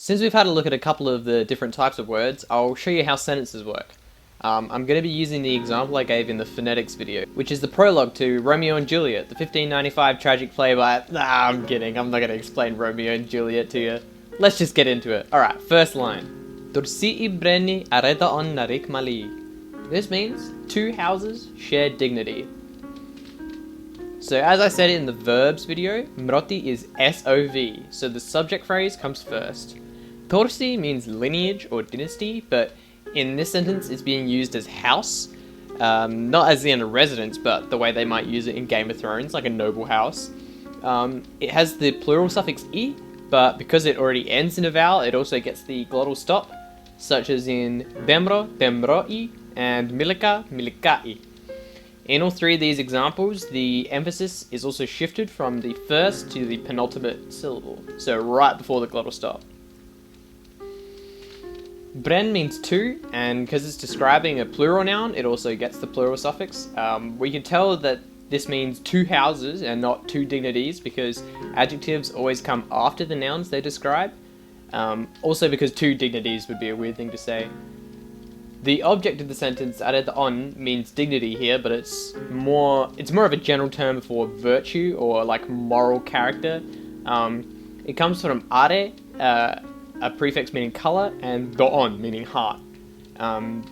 Since we've had a look at a couple of the different types of words, I'll show you how sentences work. I'm going to be using the example I gave in the phonetics video, which is the prologue to Romeo and Juliet, the 1595 tragic play by... I'm kidding, I'm not going to explain Romeo and Juliet to you. Let's just get into it. Alright, first line. Torsi'i breni aredo'on narikmali. This means two houses share dignity. So as I said in the verbs video, Mroti is SOV, so the subject phrase comes first. Torsi'i means lineage or dynasty, but in this sentence it's being used as house, not as in a residence, but the way they might use it in Game of Thrones, like a noble house. It has the plural suffix I, but because it already ends in a vowel, it also gets the glottal stop, such as in demro, demro'i, and milika, milika'i. In all three of these examples, the emphasis is also shifted from the first to the penultimate syllable, so right before the glottal stop. Bren means two, and because it's describing a plural noun, it also gets the plural suffix. We can tell that this means two houses and not two dignities, because adjectives always come after the nouns they describe. Also because two dignities would be a weird thing to say. The object of the sentence, aredo'on, means dignity here, but it's more of a general term for virtue or like moral character. It comes from are, a prefix meaning color, and do'on, meaning heart.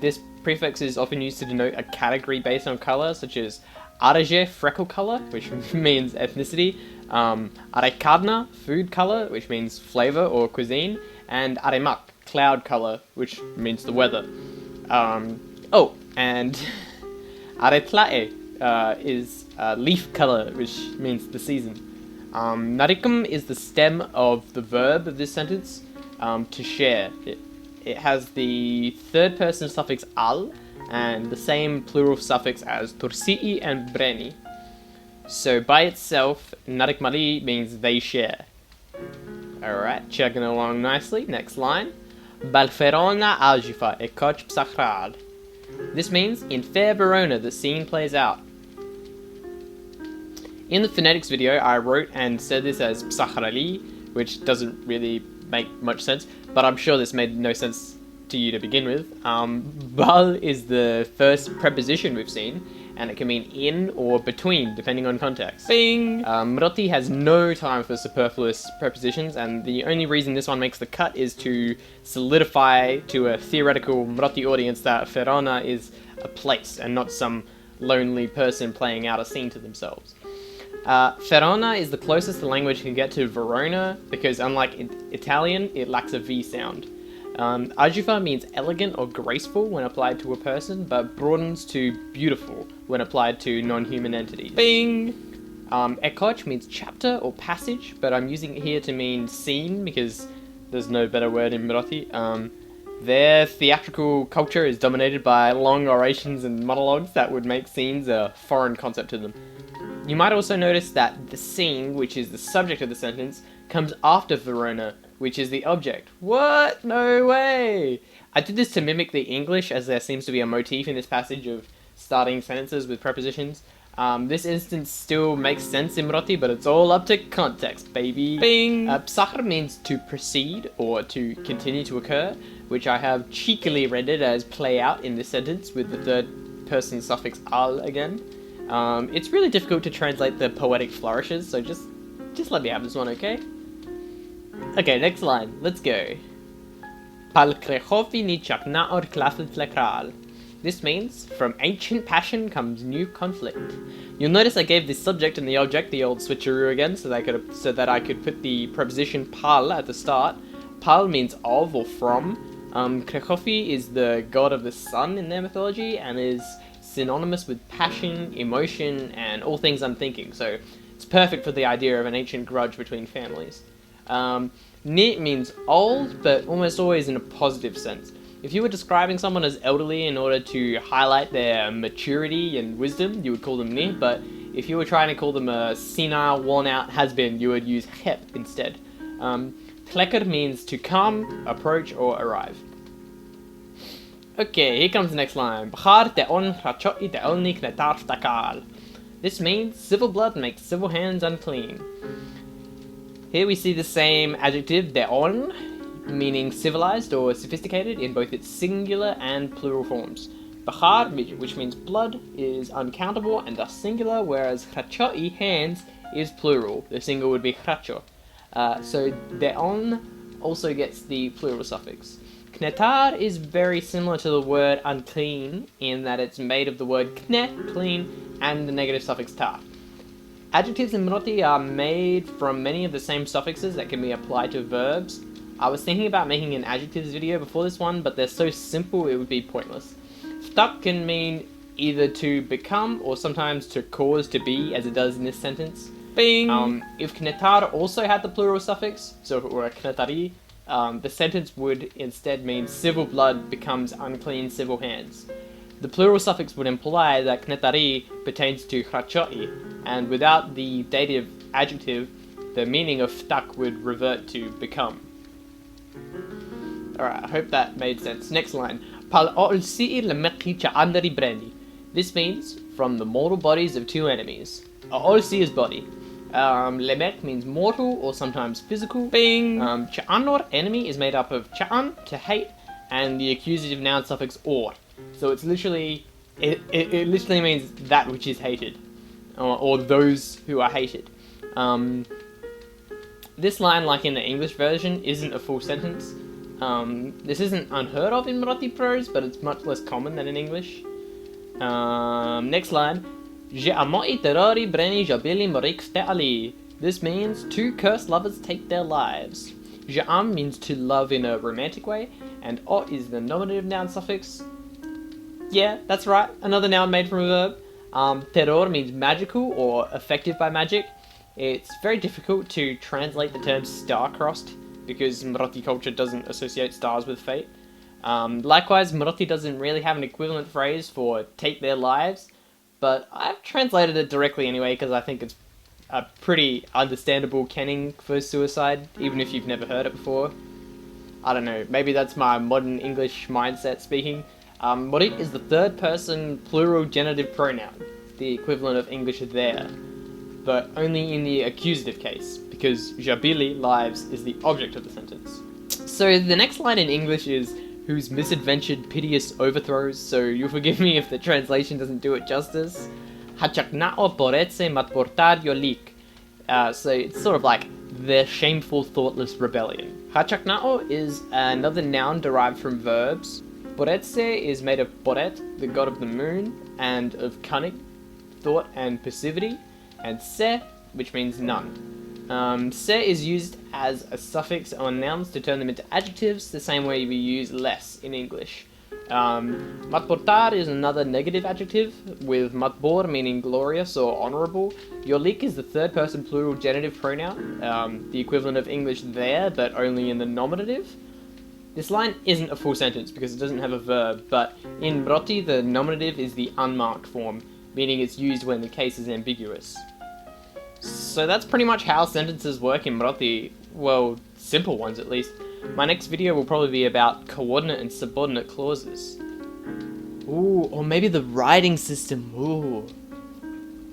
This prefix is often used to denote a category based on color, such as areje, freckle color, which means ethnicity, are'kadna, food color, which means flavor or cuisine, and aremak, cloud color, which means the weather. And aretla'e is leaf color, which means the season. Narikmali is the stem of the verb of this sentence, to share. It has the third person suffix al and the same plural suffix as torsi'i and breni. So by itself, narikmali means they share. Alright, chugging along nicely. Next line. Ferona ajifa, ekoc, psahral. This means, in fair Verona, the scene plays out. In the phonetics video, I wrote and said this as psahrali, which doesn't really make much sense, but I'm sure this made no sense to you to begin with. Bhar is the first preposition we've seen, and it can mean in or between, depending on context. Bing! Mroti has no time for superfluous prepositions, and the only reason this one makes the cut is to solidify to a theoretical Mroti audience that ferona is a place and not some lonely person playing out a scene to themselves. Ferona is the closest the language can get to Verona, because unlike Italian, it lacks a V sound. Ajifa means elegant or graceful when applied to a person, but broadens to beautiful when applied to non-human entities. Bing! Ekoc means chapter or passage, but I'm using it here to mean scene because there's no better word in Mroti. Their theatrical culture is dominated by long orations and monologues that would make scenes a foreign concept to them. You might also notice that the scene, which is the subject of the sentence, comes after Verona, which is the object. What? No way! I did this to mimic the English, as there seems to be a motif in this passage of starting sentences with prepositions. This instance still makes sense in Mroti, but it's all up to context, baby. Bing! Psahr means to proceed, or to continue to occur, which I have cheekily rendered as play out in this sentence with the third person suffix al again. It's really difficult to translate the poetic flourishes, so just let me have this one, okay? Okay, next line. Let's go. Pal krehofi ni cakna'or klafl tlekral. This means, from ancient passion comes new conflict. You'll notice I gave the subject and the object the old switcheroo again, so that I could put the preposition pal at the start. Pal means of or from. Krehofi is the god of the sun in their mythology, and is synonymous with passion, emotion, and all things unthinking, so it's perfect for the idea of an ancient grudge between families. Ni means old, but almost always in a positive sense. If you were describing someone as elderly in order to highlight their maturity and wisdom, you would call them ni, but if you were trying to call them a senile, worn-out has-been, you would use hep instead. Tlekr means to come, approach, or arrive. Okay, here comes the next line. Bhar, hraco'i, knetar, ftakal. This means civil blood makes civil hands unclean. Here we see the same adjective, aredo'on, meaning civilized or sophisticated in both its singular and plural forms. Bhar, which means blood, is uncountable and thus singular, whereas hraco'i, hands, is plural. The single would be hraco'. So aredo'on also gets the plural suffix. Knetar is very similar to the word unclean in that it's made of the word kne, clean, and the negative suffix tar. Adjectives in Mroti are made from many of the same suffixes that can be applied to verbs. I was thinking about making an adjectives video before this one, but they're so simple it would be pointless. Ftak can mean either to become or sometimes to cause to be, as it does in this sentence. Bing! If knetar also had the plural suffix, so if it were a knetari, the sentence would instead mean civil blood becomes unclean civil hands. The plural suffix would imply that knetari pertains to hraco'i, and without the dative adjective, the meaning of ftak would revert to become. Alright, I hope that made sense. Next line. Torsi'i lemeqi breni. This means, from the mortal bodies of two enemies. Torsi'i is body. Lemeq means mortal or sometimes physical. Bing! Cakna'or, enemy, is made up of cakn, to hate, and the accusative noun suffix or. So it's literally, it literally means that which is hated, or those who are hated. This line, like in the English version, isn't a full sentence. This isn't unheard of in Mroti prose, but it's much less common than in English. Next line. Terori, breni, jabili, morik, fte'ali. This means two cursed lovers take their lives. Ja'am means to love in a romantic way, and o is the nominative noun suffix. Yeah, that's right, another noun made from a verb. Teror means magical or affected by magic. It's very difficult to translate the term star-crossed because Mroti culture doesn't associate stars with fate. Likewise, Mroti doesn't really have an equivalent phrase for take their lives, but I've translated it directly anyway because I think it's a pretty understandable kenning for suicide, even if you've never heard it before. I don't know, maybe that's my modern English mindset speaking. Morik is the third person plural genitive pronoun, the equivalent of English there, but only in the accusative case, because jabili, lives, is the object of the sentence. So the next line in English is whose misadventured piteous overthrows, so you'll forgive me if the translation doesn't do it justice. Hacakna'o poretse matportar yolik. So it's sort of like their shameful, thoughtless rebellion. Hacakna'o is another noun derived from verbs. Poretse is made of poret, the god of the moon, and of cunning, thought, and passivity, and se, which means none. Se is used as a suffix on nouns to turn them into adjectives, the same way we use less in English. Matportar is another negative adjective, with matbor meaning glorious or honourable. Yolik is the third person plural genitive pronoun, the equivalent of English there, but only in the nominative. This line isn't a full sentence because it doesn't have a verb, but in Mroti the nominative is the unmarked form, meaning it's used when the case is ambiguous. So that's pretty much how sentences work in Mroti, well, simple ones at least. My next video will probably be about coordinate and subordinate clauses. Ooh, or maybe the writing system, ooh.